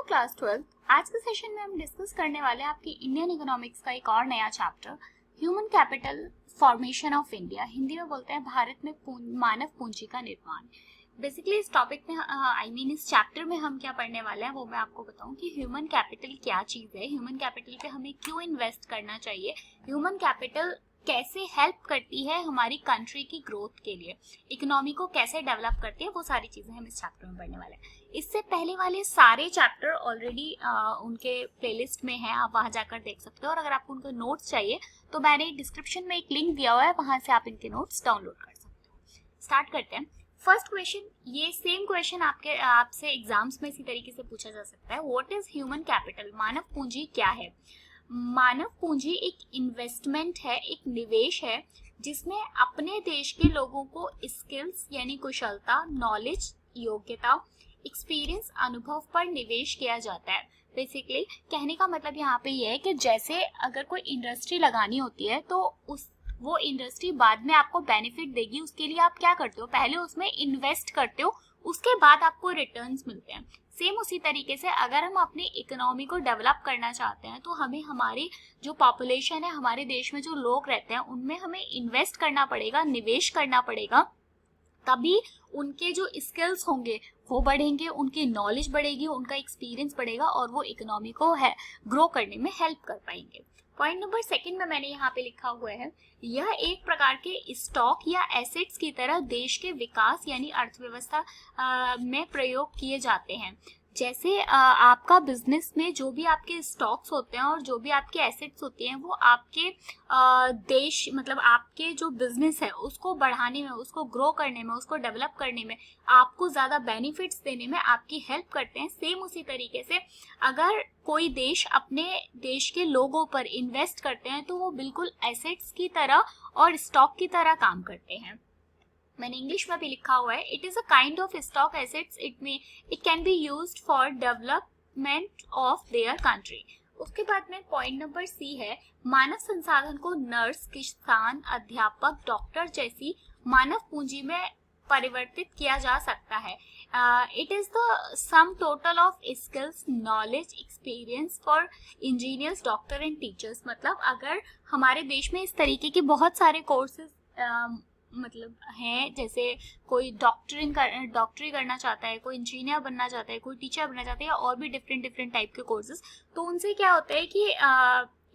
Class 12। आज के session में हम डिस्कस करने वाले हैं आपकी इंडियन इकोनॉमिक्स का एक और नया chapter, human capital formation of India. Hindi में बोलते हैं भारत में मानव पूंजी का निर्माण। बेसिकली इस टॉपिक में इस चैप्टर में हम क्या पढ़ने वाले हैं वो मैं आपको बताऊं कि ह्यूमन कैपिटल क्या चीज़ है, ह्यूमन कैपिटल पे हमें क्यों इन्वेस्ट करना चाहिए, ह्यूमन कैपिटल कैसे हेल्प करती है हमारी कंट्री की ग्रोथ के लिए, इकोनॉमी को कैसे डेवलप करती है, वो सारी चीज़ें हम इस चैप्टर में पढ़ने वाले हैं। इससे पहले वाले सारे चैप्टर ऑलरेडी उनके प्लेलिस्ट में हैं, आप वहाँ जाकर देख सकते हो। और अगर आपको उनके नोट्स चाहिए तो मैंने डिस्क्रिप्शन में एक लिंक दिया हुआ है, वहाँ से आप इनके नोट्स डाउनलोड कर सकते हो। स्टार्ट करते हैं। फर्स्ट क्वेश्चन, ये सेम क्वेश्चन आपसे एग्जाम्स में इसी तरीके से पूछा जा सकता है। What is human capital? मानव पूंजी क्या है? मानव पूंजी एक इन्वेस्टमेंट है, एक निवेश है जिसमें अपने देश के लोगों को स्किल्स यानी कुशलता, नॉलेज, योग्यता, एक्सपीरियंस, अनुभव पर निवेश किया जाता है। बेसिकली कहने का मतलब यहाँ पे ये है कि जैसे अगर कोई इंडस्ट्री लगानी होती है तो वो इंडस्ट्री बाद में आपको बेनिफिट देगी, उसके लिए आप क्या करते हो, पहले उसमें इन्वेस्ट करते हो, उसके बाद आपको रिटर्न्स मिलते हैं। सेम उसी तरीके से अगर हम अपनी इकोनॉमी को डेवलप करना चाहते हैं तो हमें हमारी जो पॉपुलेशन है, हमारे देश में जो लोग रहते हैं, उनमें हमें इन्वेस्ट करना पड़ेगा, निवेश करना पड़ेगा, तभी उनके जो स्किल्स होंगे वो बढ़ेंगे, उनकी नॉलेज बढ़ेगी, उनका एक्सपीरियंस बढ़ेगा और वो इकोनॉमी को ग्रो करने में हेल्प कर पाएंगे। पॉइंट नंबर सेकंड में मैंने यहाँ पे लिखा हुआ है, यह एक प्रकार के स्टॉक या एसेट्स की तरह देश के विकास यानी अर्थव्यवस्था में प्रयोग किए जाते हैं। जैसे आपका बिजनेस में जो भी आपके स्टॉक्स होते हैं और जो भी आपके एसेट्स होती हैं वो आपके देश मतलब आपके जो बिजनेस है उसको बढ़ाने में, उसको ग्रो करने में, उसको डेवलप करने में, आपको ज़्यादा बेनिफिट्स देने में आपकी हेल्प करते हैं। सेम उसी तरीके से अगर कोई देश अपने देश के लोगों पर इन्वेस्ट करते हैं तो वो बिल्कुल एसेट्स की तरह और स्टॉक की तरह काम करते हैं। मैंने इंग्लिश में भी लिखा हुआ है, it is a kind of stock assets, it can be used for development of their country. उसके बाद में पॉइंट नंबर सी है, मानव संसाधन को नर्स, किसान, अध्यापक, डॉक्टर जैसी मानव पूंजी में परिवर्तित किया जा सकता है। It is the sum total of skills, knowledge, experience for engineers, doctor and teachers. मतलब अगर हमारे देश में इस तरीके के बहुत सारे कोर्सेज मतलब हैं, जैसे कोई डॉक्टरी करना चाहता है, कोई इंजीनियर बनना चाहता है, कोई टीचर बनना चाहता है, और भी डिफरेंट टाइप के कोर्सेज, तो उनसे क्या होता है कि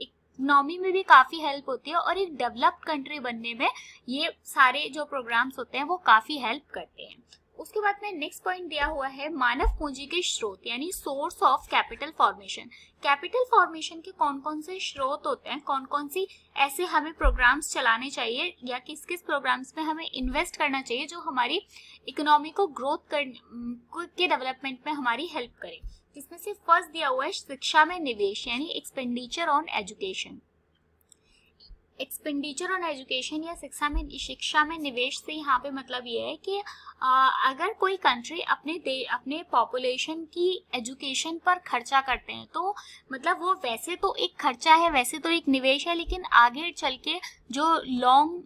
इकोनॉमी में भी काफ़ी हेल्प होती है और एक डेवलप्ड कंट्री बनने में ये सारे जो प्रोग्राम्स होते हैं वो काफ़ी हेल्प करते हैं। उसके बाद में नेक्स्ट पॉइंट दिया हुआ है, मानव पूंजी के स्रोत यानी source of capital formation. Capital formation के कौन कौन से स्रोत होते हैं, कौन कौन सी ऐसे हमें प्रोग्राम्स चलाने चाहिए या किस किस प्रोग्राम्स में हमें इन्वेस्ट करना चाहिए जो हमारी इकोनॉमी को ग्रोथ के डेवलपमेंट में हमारी हेल्प करे। जिसमें से फर्स्ट दिया हुआ है शिक्षा में निवेश यानी expenditure on education. Expenditure on education या शिक्षा में निवेश से यहाँ पे मतलब ये है कि अगर कोई कंट्री अपने पॉपुलेशन की एजुकेशन पर खर्चा करते हैं तो मतलब वो वैसे तो एक खर्चा है, वैसे तो एक निवेश है, लेकिन आगे चल के जो लॉन्ग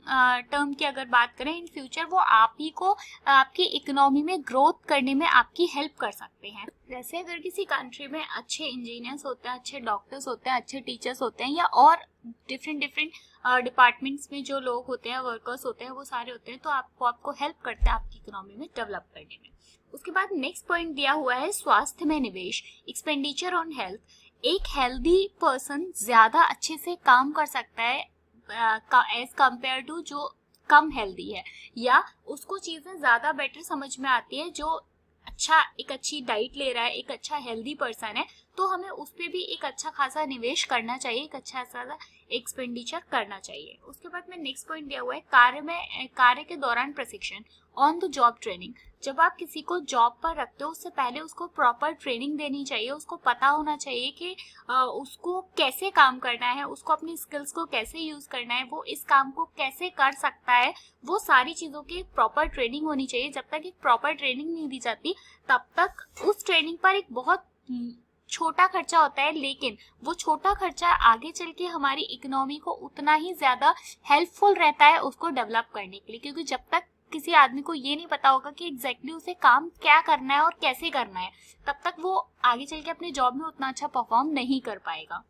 टर्म की अगर बात करें इन फ्यूचर, वो आप ही को आपकी इकोनॉमी में ग्रोथ करने में आपकी हेल्प कर सकते हैं। जैसे अगर किसी कंट्री में अच्छे इंजीनियर्स होते हैं, अच्छे डॉक्टर्स होते हैं, अच्छे टीचर्स होते हैं, या और डिफरेंट डिपार्टमेंट्स में जो लोग होते हैं, वर्कर्स होते हैं, वो सारे होते हैं, तो आपको हेल्प करते हैं आपकी इकोनॉमी में डेवलप करने में। उसके बाद नेक्स्ट पॉइंट दिया हुआ है स्वास्थ्य में निवेश, एक्सपेंडिचर ऑन हेल्थ। एक हेल्दी पर्सन ज्यादा अच्छे से काम कर सकता है एज कंपेयर टू जो कम हेल्दी है, या उसको चीजें ज्यादा बेटर समझ में आती है जो एक अच्छी डाइट ले रहा है, एक अच्छा हेल्दी पर्सन है, तो हमें उस पर भी एक अच्छा खासा निवेश करना चाहिए, एक अच्छा खासा एक्सपेंडिचर करना चाहिए। उसके बाद में नेक्स्ट पॉइंट दिया हुआ है कार्य के दौरान प्रशिक्षण, ऑन द जॉब ट्रेनिंग। जब आप किसी को जॉब पर रखते हो उससे पहले उसको प्रॉपर ट्रेनिंग देनी चाहिए, उसको पता होना चाहिए कि उसको कैसे काम करना है, उसको अपनी स्किल्स को कैसे यूज करना है, वो इस काम को कैसे कर सकता है, वो सारी चीज़ों की प्रॉपर ट्रेनिंग होनी चाहिए। जब तक एक प्रॉपर ट्रेनिंग नहीं दी जाती तब तक उस ट्रेनिंग पर एक बहुत छोटा खर्चा होता है, लेकिन वो छोटा खर्चा आगे चल के हमारी इकोनॉमी को उतना ही ज़्यादा हेल्पफुल रहता है उसको डेवलप करने के लिए, क्योंकि जब तक किसी आदमी को ये नहीं पता होगा कि एग्जैक्टली उसे काम क्या करना है और कैसे करना है, तब तक वो आगे चल के अपने जॉब में उतना अच्छा परफॉर्म नहीं कर पाएगा।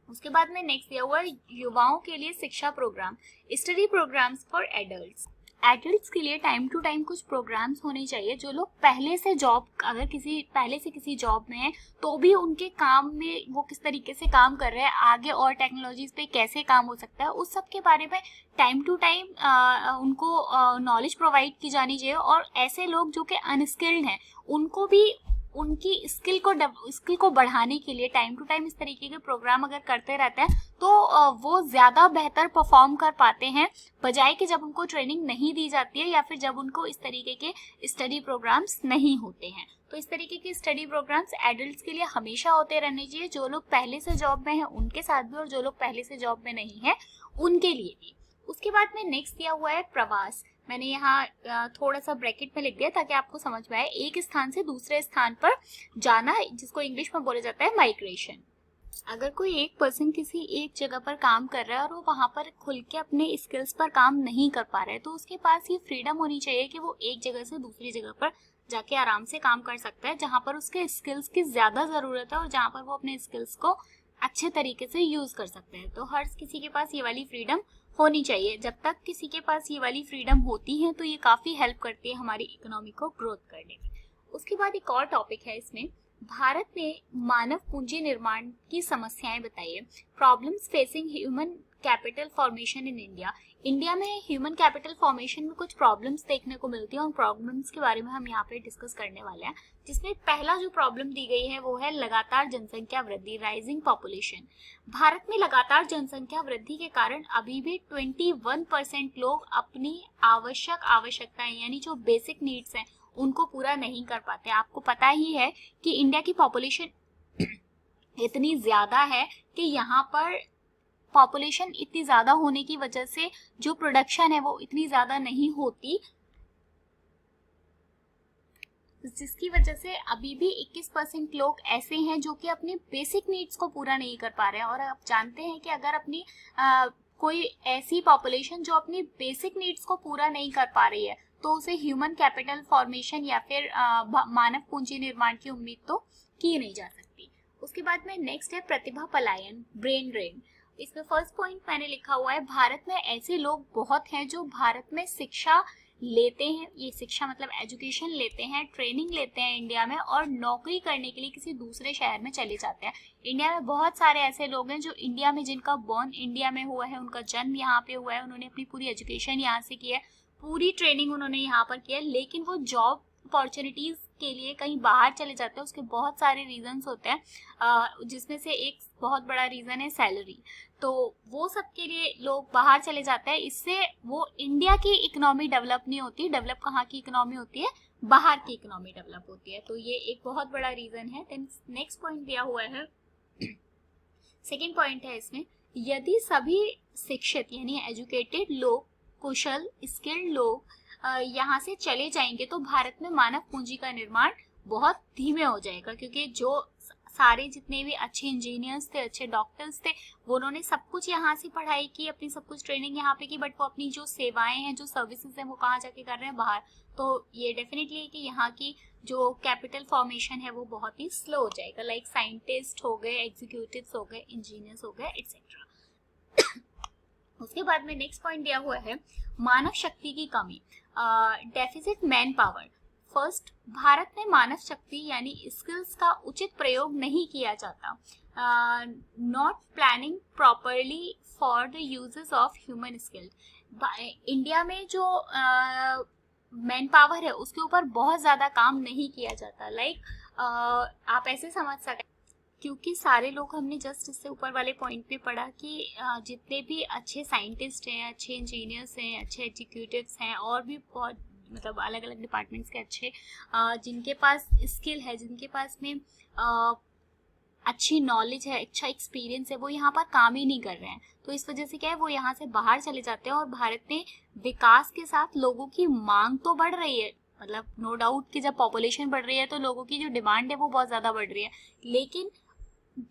उसके बाद में नेक्स्ट दिया हुआ है युवाओं के लिए शिक्षा programme, study programmes for adults. Adults के लिए टाइम टू टाइम कुछ प्रोग्राम्स होने चाहिए। जो लोग पहले से जॉब, अगर पहले से किसी जॉब में है तो भी उनके काम में वो किस तरीके से काम कर रहे हैं, आगे और टेक्नोलॉजीज पे कैसे काम हो सकता है, उस सब के बारे में टाइम टू टाइम उनको नॉलेज प्रोवाइड की जानी चाहिए। और ऐसे लोग जो कि अनस्किल्ड हैं उनको भी उनकी स्किल को बढ़ाने के लिए टाइम टू टाइम इस तरीके के प्रोग्राम अगर करते रहते हैं तो वो ज़्यादा बेहतर परफॉर्म कर पाते हैं, बजाय कि जब उनको ट्रेनिंग नहीं दी जाती है या फिर जब उनको इस तरीके के स्टडी प्रोग्राम्स नहीं होते हैं। तो इस तरीके के स्टडी प्रोग्राम्स एडल्ट्स के लिए हमेशा होते रहने चाहिए, जो लोग पहले से जॉब में हैं उनके साथ भी और जो लोग पहले से जॉब में नहीं है उनके लिए भी। उसके बाद में नेक्स्ट दिया हुआ है प्रवास। मैंने यहाँ थोड़ा सा ब्रैकेट में लिख दिया ताकि आपको समझ में आए, एक स्थान से दूसरे स्थान पर जाना, जिसको इंग्लिश में बोला जाता है माइग्रेशन। अगर कोई एक पर्सन किसी एक जगह पर काम कर रहा है और वो वहाँ पर खुल के अपने स्किल्स पर काम नहीं कर पा रहा है, तो उसके पास ये फ्रीडम होनी चाहिए कि वो एक जगह से दूसरी जगह पर जाके आराम से काम कर सकता है, जहाँ पर उसके स्किल्स की ज़्यादा ज़रूरत है और जहाँ पर वो अपने स्किल्स को अच्छे तरीके से यूज़ कर सकते हैं। तो हर किसी के पास ये वाली फ्रीडम होनी चाहिए। जब तक किसी के पास ये वाली फ्रीडम होती है तो ये काफ़ी हेल्प करती है हमारी इकोनॉमी को ग्रोथ करने में। उसके बाद एक और टॉपिक है इसमें, भारत में मानव पूंजी निर्माण की समस्याएं बताइए, problems facing human capital formation in India. India में ह्यूमन कैपिटल फॉर्मेशन में कुछ प्रॉब्लम्स देखने को मिलती है, और प्रॉब्लम्स के बारे में हम यहाँ पे डिस्कस करने वाले हैं। जिसमें पहला जो प्रॉब्लम दी गई है वो है लगातार जनसंख्या वृद्धि, राइजिंग पॉपुलेशन। भारत में लगातार जनसंख्या वृद्धि के कारण अभी भी 21% लोग अपनी आवश्यकताएं यानी जो बेसिक नीड्स हैं उनको पूरा नहीं कर पाते। आपको पता ही है कि इंडिया की पॉपुलेशन इतनी ज्यादा है कि यहाँ पर पॉपुलेशन इतनी ज़्यादा होने की वजह से जो प्रोडक्शन है वो इतनी ज़्यादा नहीं होती, जिसकी वजह से अभी भी 21% लोग ऐसे हैं जो कि अपनी बेसिक नीड्स को पूरा नहीं कर पा रहे हैं। और आप जानते हैं कि अगर अपनी कोई ऐसी पॉपुलेशन जो अपनी बेसिक नीड्स को पूरा नहीं कर पा रही है तो उसे ह्यूमन कैपिटल फॉर्मेशन या फिर मानव पूंजी निर्माण की उम्मीद तो की नहीं जा सकती। उसके बाद में नेक्स्ट है प्रतिभा पलायन, ब्रेन ड्रेन। इसमें फर्स्ट पॉइंट मैंने लिखा हुआ है, भारत में ऐसे लोग बहुत हैं जो भारत में शिक्षा लेते हैं, ये शिक्षा मतलब एजुकेशन लेते हैं, ट्रेनिंग लेते हैं इंडिया में, और नौकरी करने के लिए किसी दूसरे शहर में चले जाते हैं। इंडिया में बहुत सारे ऐसे लोग हैं जो इंडिया में, जिनका बॉर्न इंडिया में हुआ है, उनका जन्म यहाँ पे हुआ है, उन्होंने अपनी पूरी एजुकेशन यहाँ से की है, पूरी ट्रेनिंग उन्होंने यहाँ पर किया है, लेकिन वो जॉब अपॉर्चुनिटीज के लिए कहीं बाहर चले जाते हैं। उसके बहुत सारे रीजंस होते हैं, जिसमें से एक बहुत बड़ा रीजन है सैलरी। तो वो सब के लिए लोग बाहर चले जाते हैं, इससे वो इंडिया की इकोनॉमी डेवलप नहीं होती। डेवलप कहाँ की इकोनॉमी होती है? बाहर की इकोनॉमी डेवलप होती है। तो ये एक बहुत बड़ा रीजन है। देन नेक्स्ट पॉइंट दिया हुआ है, सेकेंड पॉइंट है इसमें, यदि सभी शिक्षित यानी एजुकेटेड लोग, कुशल स्किल्ड लोग यहाँ से चले जाएंगे तो भारत में मानव पूंजी का निर्माण बहुत धीमे हो जाएगा, क्योंकि जो सारे जितने भी अच्छे इंजीनियर्स थे, अच्छे डॉक्टर्स थे, वो उन्होंने सब कुछ यहाँ से पढ़ाई की, अपनी सब कुछ ट्रेनिंग यहाँ पे की, बट वो अपनी जो सेवाएं हैं, जो सर्विसेज हैं, वो कहाँ जाके कर रहे हैं? बाहर। तो ये डेफिनेटली है कि यहाँ की जो कैपिटल फॉर्मेशन है वो बहुत ही स्लो हो जाएगा। लाइक साइंटिस्ट हो गए, एग्जीक्यूटिव्स हो गए, इंजीनियर्स हो गए, एक्सेट्रा। उसके बाद में नेक्स्ट पॉइंट दिया हुआ है, मानव शक्ति की कमी, deficit man power. First, Bharat में मानव शक्ति यानी स्किल्स का उचित प्रयोग नहीं किया जाता, not planning properly for the uses of human skill. India में जो मैन पावर है उसके ऊपर बहुत ज़्यादा काम नहीं किया जाता। लाइक आप ऐसे समझ सकते, क्योंकि सारे लोग, हमने जस्ट इससे ऊपर वाले पॉइंट पे पढ़ा कि जितने भी अच्छे साइंटिस्ट हैं, अच्छे इंजीनियर्स हैं, अच्छे एग्जीक्यूटिव्स हैं, और भी बहुत मतलब अलग अलग डिपार्टमेंट्स के अच्छे जिनके पास स्किल है, जिनके पास में अच्छी नॉलेज है, अच्छा एक्सपीरियंस है, वो यहाँ पर काम ही नहीं कर रहे हैं। तो इस वजह से क्या है, वो यहाँ से बाहर चले जाते हैं। और भारत में विकास के साथ लोगों की मांग तो बढ़ रही है, मतलब नो डाउट कि जब पॉपुलेशन बढ़ रही है तो लोगों की जो डिमांड है वो बहुत ज़्यादा बढ़ रही है, लेकिन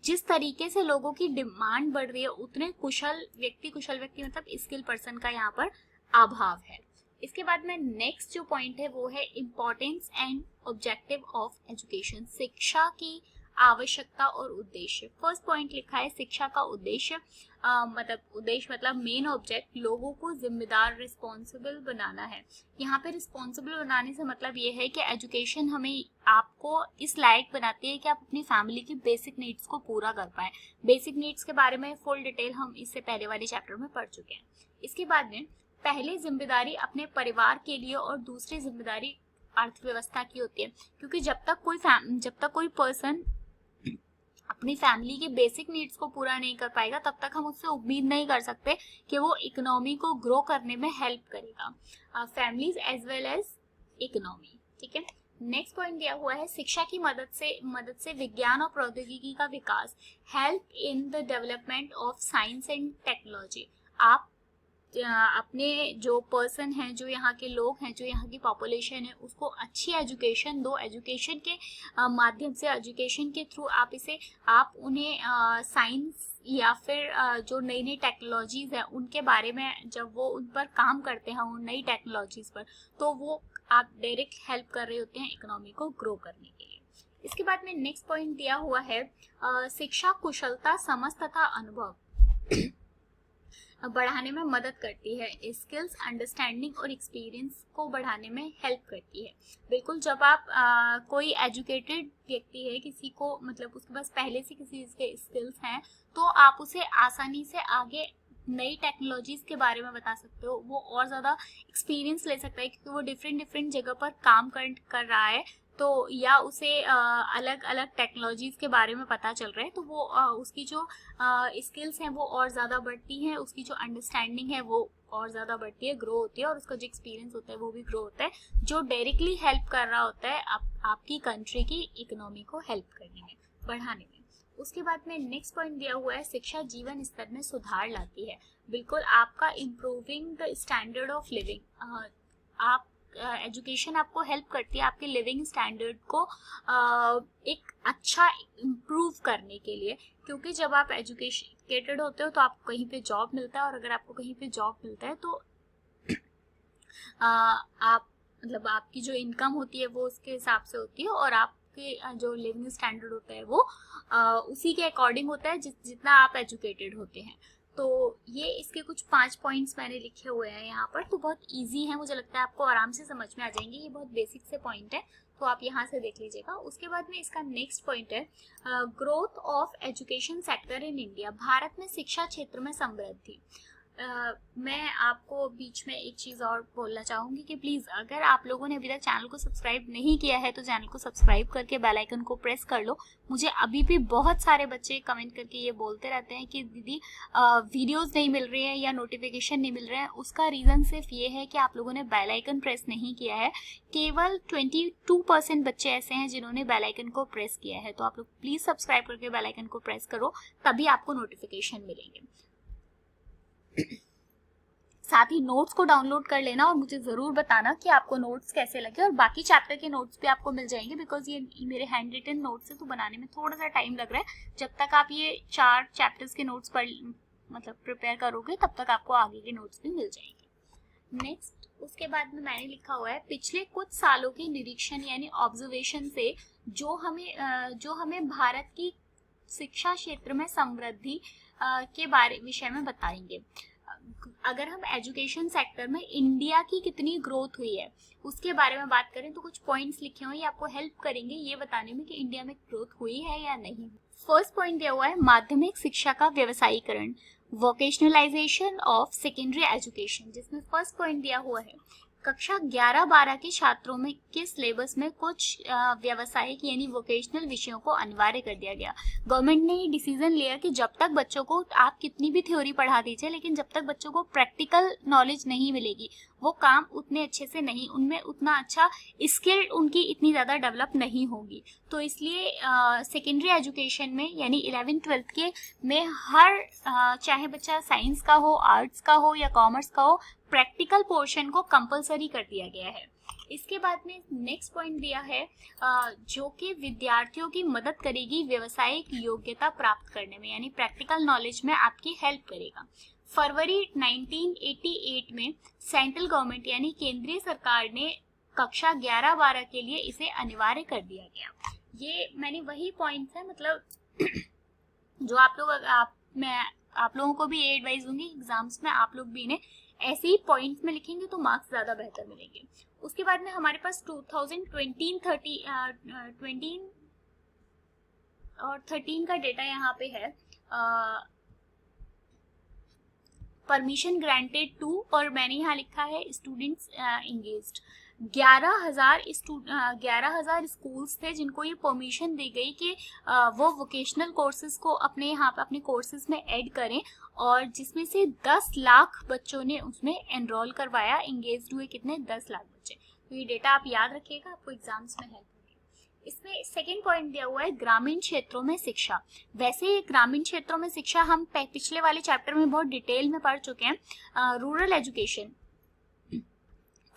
जिस तरीके से लोगों की डिमांड बढ़ रही है उतने कुशल व्यक्ति मतलब स्किल पर्सन का यहाँ पर अभाव है। इसके बाद में नेक्स्ट जो पॉइंट है वो है importance and objective of education, शिक्षा की आवश्यकता और उद्देश्य। फर्स्ट पॉइंट लिखा है शिक्षा का उद्देश्य, मतलब मेन ऑब्जेक्ट लोगों को जिम्मेदार रिस्पॉन्सिबल बनाना है। यहाँ पे रिस्पॉन्सिबल बनाने से मतलब ये है कि एजुकेशन हमें आपको इस लायक बनाती है कि आप अपनी फैमिली की बेसिक नीड्स को पूरा कर पाए। बेसिक नीड्स के बारे में फुल डिटेल हम इससे पहले वाले चैप्टर में पढ़ चुके हैं। इसके बाद में पहले जिम्मेदारी अपने परिवार के लिए और दूसरी जिम्मेदारी अर्थव्यवस्था की होती है, क्योंकि जब तक कोई पर्सन अपनी फैमिली के बेसिक नीड्स को पूरा नहीं कर पाएगा तब तक हम उससे उम्मीद नहीं कर सकते कि वो इकोनॉमी को ग्रो करने में हेल्प करेगा, families as well as economy. ठीक है, नेक्स्ट पॉइंट दिया हुआ है शिक्षा की मदद से विज्ञान और प्रौद्योगिकी का विकास, help in the development of science and technology. आप अपने जो पर्सन हैं, जो यहाँ के लोग हैं, जो यहाँ की पॉपुलेशन है, उसको अच्छी एजुकेशन दो। एजुकेशन के माध्यम से, एजुकेशन के थ्रू आप उन्हें साइंस या फिर जो नई नई टेक्नोलॉजीज है उनके बारे में जब वो उन पर काम करते हैं, उन नई टेक्नोलॉजीज पर, तो वो आप डायरेक्ट हेल्प कर रहे होते हैं इकोनॉमी को ग्रो करने के लिए। इसके बाद में नेक्स्ट पॉइंट दिया हुआ है शिक्षा कुशलता, समझ तथा अनुभव बढ़ाने में मदद करती है। स्किल्स, अंडरस्टैंडिंग और एक्सपीरियंस को बढ़ाने में हेल्प करती है। बिल्कुल, जब आप कोई एजुकेटेड व्यक्ति है, किसी को मतलब उसके पास पहले से किसी चीज़ के स्किल्स हैं, तो आप उसे आसानी से आगे नई टेक्नोलॉजीज के बारे में बता सकते हो। वो और ज़्यादा एक्सपीरियंस ले सकता है क्योंकि वो डिफरेंट जगह पर काम कर रहा है, तो या उसे अलग अलग टेक्नोलॉजीज के बारे में पता चल रहा है, तो वो उसकी जो स्किल्स हैं वो और ज़्यादा बढ़ती हैं, उसकी जो अंडरस्टैंडिंग है वो और ज़्यादा बढ़ती है, ग्रो होती है, और उसका जो एक्सपीरियंस होता है वो भी ग्रो होता है, जो डायरेक्टली हेल्प कर रहा होता है आपकी कंट्री की इकोनॉमी को हेल्प करने में, बढ़ाने में। उसके बाद में नेक्स्ट पॉइंट दिया हुआ है शिक्षा जीवन स्तर में सुधार लाती है। बिल्कुल, आपका improving the standard of living, education आपको हेल्प करती है आपके लिविंग स्टैंडर्ड को एक अच्छा इम्प्रूव करने के लिए, क्योंकि जब आप एजुकेटेड होते हो तो आपको कहीं पे जॉब मिलता है, और अगर आपको कहीं पे जॉब मिलता है तो आप मतलब आपकी जो इनकम होती है वो उसके हिसाब से होती है, और आपके जो लिविंग स्टैंडर्ड होता है वो उसी के अकॉर्डिंग होता है जितना आप एजुकेटेड होते हैं। तो ये इसके कुछ 5 पॉइंट्स मैंने लिखे हुए हैं यहाँ पर, तो बहुत इजी है, मुझे लगता है आपको आराम से समझ में आ जाएंगे। ये बहुत बेसिक से पॉइंट है, तो आप यहाँ से देख लीजिएगा। उसके बाद में इसका नेक्स्ट पॉइंट है growth of education sector in India, Bharat में शिक्षा क्षेत्र में समृद्धि। मैं आपको बीच में एक चीज़ और बोलना चाहूँगी कि प्लीज़ अगर आप लोगों ने अभी तक चैनल को सब्सक्राइब नहीं किया है तो चैनल को सब्सक्राइब करके बेल आइकन को प्रेस कर लो। मुझे अभी भी बहुत सारे बच्चे कमेंट करके ये बोलते रहते हैं कि दीदी वीडियोस नहीं मिल रही है या नोटिफिकेशन नहीं मिल रहे हैं। उसका रीज़न सिर्फ ये है कि आप लोगों ने बेल आइकन प्रेस नहीं किया है। केवल 22% बच्चे ऐसे हैं जिन्होंने बेल आइकन को प्रेस किया है, तो आप लोग प्लीज़ सब्सक्राइब करके बेल आइकन को प्रेस करो, तभी आपको नोटिफिकेशन मिलेंगे। साथ ही नोट्स को डाउनलोड कर लेना और मुझे ज़रूर बताना कि आपको नोट्स कैसे लगे, और बाकी चैप्टर के नोट्स भी आपको मिल जाएंगे, बिकॉज ये मेरे हैंड रिटन नोट्स है तो बनाने में थोड़ा सा टाइम लग रहा है। जब तक आप ये 4 चैप्टर्स के नोट्स प्रिपेयर करोगे तब तक आपको आगे के नोट्स भी मिल जाएंगे। नेक्स्ट, उसके बाद में मैंने लिखा हुआ है पिछले कुछ सालों के निरीक्षण यानी ऑब्जर्वेशन से जो हमें भारत की शिक्षा क्षेत्र में समृद्धि के विषय में बताएंगे। अगर हम एजुकेशन सेक्टर में इंडिया की कितनी ग्रोथ हुई है उसके बारे में बात करें तो कुछ पॉइंट्स लिखे हुए हैं, ये आपको हेल्प करेंगे ये बताने में कि इंडिया में ग्रोथ हुई है या नहीं। फर्स्ट पॉइंट दिया हुआ है माध्यमिक शिक्षा का व्यवसायीकरण, वोकेशनलाइजेशन ऑफ सेकेंडरी एजुकेशन, जिसमें फर्स्ट पॉइंट दिया हुआ है कक्षा 11-12 के छात्रों में के सिलेबस में कुछ व्यावसायिक यानी वोकेशनल विषयों को अनिवार्य कर दिया गया। गवर्नमेंट ने ये डिसीजन लिया कि जब तक बच्चों को आप कितनी भी थ्योरी पढ़ा दीजिए, लेकिन जब तक बच्चों को प्रैक्टिकल नॉलेज नहीं मिलेगी वो काम उतने अच्छे से नहीं, उनमें उतना अच्छा स्किल उनकी इतनी ज़्यादा डेवलप नहीं होगी। तो इसलिए सेकेंडरी एजुकेशन में यानी 11th-12th के में हर चाहे बच्चा साइंस का हो, आर्ट्स का हो या कॉमर्स का हो, प्रैक्टिकल पोर्शन को कंपलसरी कर दिया गया है। इसके बाद में नेक्स्ट पॉइंट दिया है जो कि विद्यार्थियों की मदद करेगी व्यावसायिक योग्यता प्राप्त करने में, यानी प्रैक्टिकल नॉलेज में आपकी हेल्प करेगा। फरवरी 1988 में सेंट्रल गवर्नमेंट यानी केंद्रीय सरकार ने कक्षा 11-12 के लिए इसे अनिवार्य कर दिया गया। ये मैंने वही पॉइंट्स है, मतलब जो आप लोगों को भी ये एडवाइस दूंगी एग्जाम्स में, आप लोग भी इन्हें ऐसे ही पॉइंट्स में लिखेंगे तो मार्क्स ज़्यादा बेहतर मिलेंगे। उसके बाद में हमारे पास 2020 और 13 का डेटा यहाँ पे है। परमिशन ग्रांटेड टू, और मैंने यहाँ लिखा है स्टूडेंट्स एंगेज्ड। 11,000 स्कूल्स थे जिनको ये परमिशन दी गई कि वो वोकेशनल कोर्सेज को अपने यहाँ पे अपने कोर्सेज में ऐड करें, और जिसमें से 10 लाख बच्चों ने उसमें एनरोल करवाया। एंगेज्ड हुए कितने? 10 लाख बच्चे। तो ये डेटा आप याद रखिएगा, आपको एग्जाम्स में हेल्प होगी। इसमें सेकेंड पॉइंट दिया हुआ है ग्रामीण क्षेत्रों में शिक्षा। वैसे ग्रामीण क्षेत्रों में शिक्षा हम पिछले वाले चैप्टर में बहुत डिटेल में पढ़ चुके हैं। रूरल एजुकेशन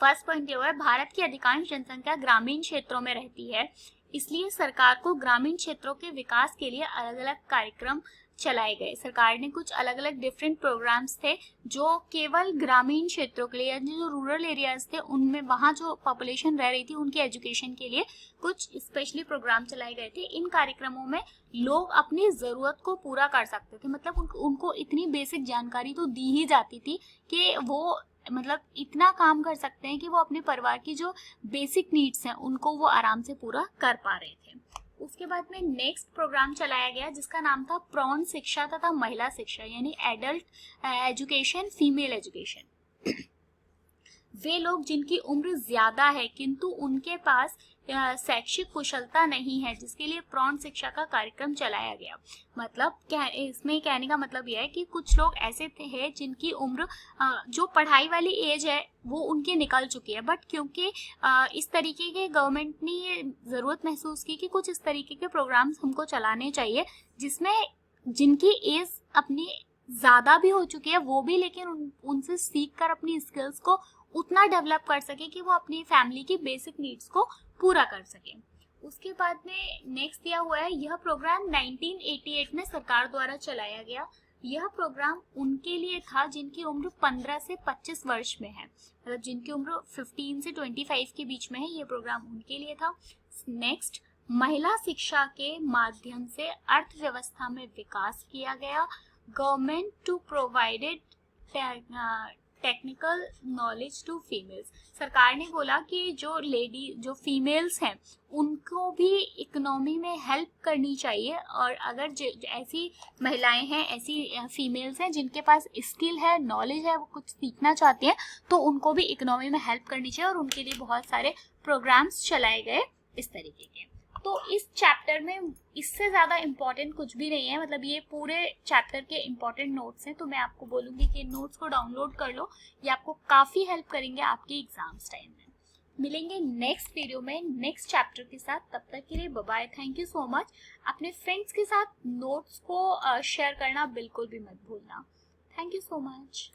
फर्स्ट पॉइंट दिया हुआ है, भारत की अधिकांश जनसंख्या ग्रामीण क्षेत्रों में रहती है, इसलिए सरकार को ग्रामीण क्षेत्रों के विकास के लिए अलग अलग कार्यक्रम चलाए गए। सरकार ने कुछ अलग अलग डिफरेंट प्रोग्राम्स थे जो केवल ग्रामीण क्षेत्रों के लिए, यानी जो रूरल एरियाज थे उनमें वहाँ जो पॉपुलेशन रह रही थी उनकी एजुकेशन के लिए कुछ स्पेशली प्रोग्राम चलाए गए थे। इन कार्यक्रमों में लोग अपनी ज़रूरत को पूरा कर सकते थे, मतलब उनको इतनी बेसिक जानकारी तो दी ही जाती थी कि वो मतलब इतना काम कर सकते हैं कि वो अपने परिवार की जो बेसिक नीड्स हैं उनको वो आराम से पूरा कर पा रहे थे। उसके बाद में नेक्स्ट प्रोग्राम चलाया गया जिसका नाम था प्रौढ़ शिक्षा तथा महिला शिक्षा, यानी एडल्ट एजुकेशन, फीमेल एजुकेशन। वे लोग जिनकी उम्र ज्यादा है किंतु उनके पास शैक्षिक कुशलता नहीं है, जिसके लिए प्रौढ़ शिक्षा का कार्यक्रम चलाया गया। मतलब इसमें कहने का मतलब यह है कि कुछ लोग ऐसे हैं जिनकी उम्र जो पढ़ाई वाली एज है वो उनकी निकल चुकी है, बट क्योंकि इस तरीके के गवर्नमेंट ने ये ज़रूरत महसूस की कि कुछ इस तरीके के प्रोग्राम्स हमको चलाने चाहिए जिसमें जिनकी एज अपनी ज़्यादा भी हो चुकी है वो भी, लेकिन उनसे सीख कर अपनी स्किल्स को उतना डेवलप कर सके कि वो अपनी फैमिली की बेसिक नीड्स को पूरा कर सके। उसके बाद में नेक्स्ट दिया हुआ है, यह प्रोग्राम 1988 में सरकार द्वारा चलाया गया। यह प्रोग्राम उनके लिए था जिनकी उम्र 15 से 25 वर्ष में है, मतलब जिनकी उम्र 15 से 25 के बीच में है, ये प्रोग्राम उनके लिए था। नेक्स्ट, महिला शिक्षा के माध्यम से अर्थव्यवस्था में विकास किया गया। Government to provided technical knowledge to females. सरकार ने बोला कि जो फीमेल्स हैं उनको भी इकोनॉमी में हेल्प करनी चाहिए, और अगर ऐसी महिलाएं हैं, ऐसी फीमेल्स हैं जिनके पास स्किल है, नॉलेज है, वो कुछ सीखना चाहती हैं तो उनको भी इकोनॉमी में हेल्प करनी चाहिए, और उनके लिए बहुत सारे प्रोग्राम्स चलाए गए इस तरीके के। तो इस चैप्टर में इससे ज़्यादा इम्पॉर्टेंट कुछ भी नहीं है, मतलब ये पूरे चैप्टर के इम्पॉर्टेंट नोट्स हैं, तो मैं आपको बोलूँगी कि नोट्स को डाउनलोड कर लो, ये आपको काफ़ी हेल्प करेंगे आपके एग्जाम्स टाइम में। मिलेंगे नेक्स्ट वीडियो में नेक्स्ट चैप्टर के साथ, तब तक के लिए bye bye, thank you so much. अपने फ्रेंड्स के साथ नोट्स को शेयर करना बिल्कुल भी मत भूलना। Thank you so much.